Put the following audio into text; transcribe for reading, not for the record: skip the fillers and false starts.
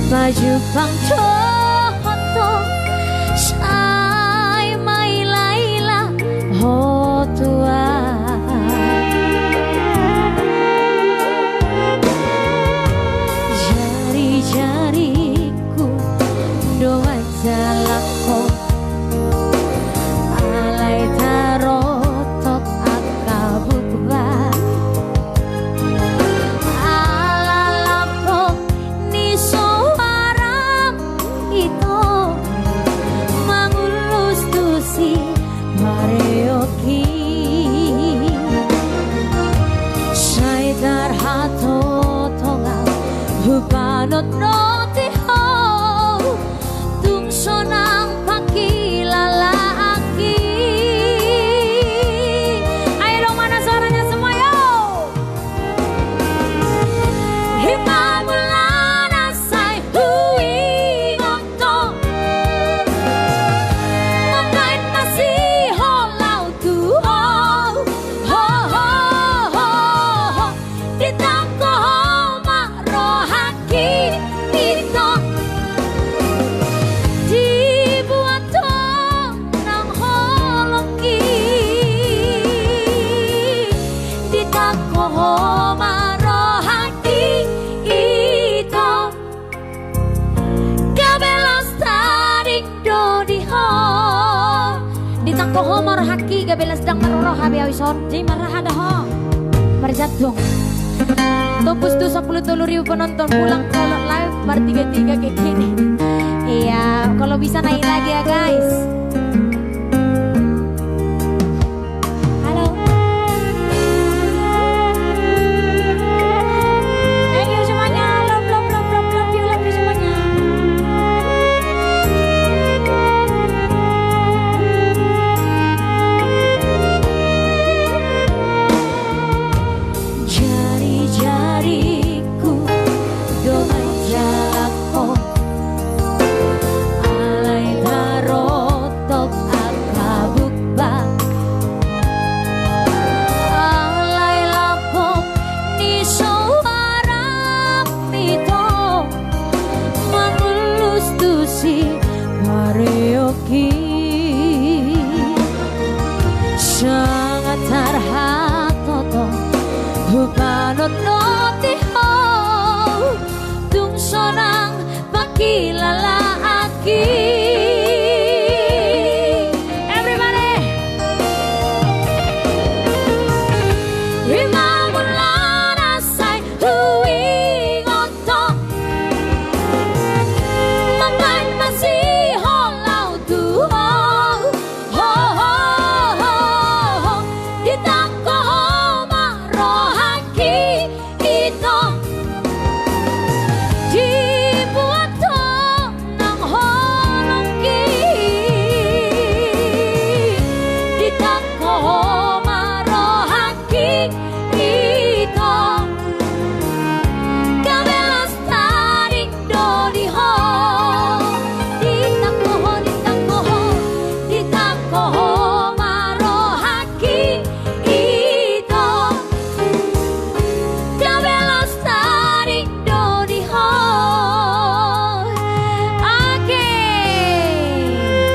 baju bang choto sai mai laila hotua jari-jariku doa jalako alai tarotot akabukba ala lampok ni soaram itu mangulus tusi mareoki saidar hato tonga hubanot noti ho tung sonang pakilalaki. Ayo dong, mana suaranya semua yo. Himamulana sai hui ngokto makain masih holau tu ho ho ho ho ho ditangko marohaki pito dibuat nang holoki ditangko marohaki ito gabelas tarik dodi ho ditangko marohaki gabelas dang maroroh habi awison di marahada ho marjatong tembus tuh 10.000 penonton pulang kalau live bar 33 kayak gini. Iya, kalau bisa naik lagi ya guys. Halo. Thank you semuanya. Love you semuanya. Jari-jariku doa jalako alai tarotok akabukba alai lapok ni suara mito mangulus tusi mareoki sangat tarhatoto hubanot noti ho tung sonang pakilala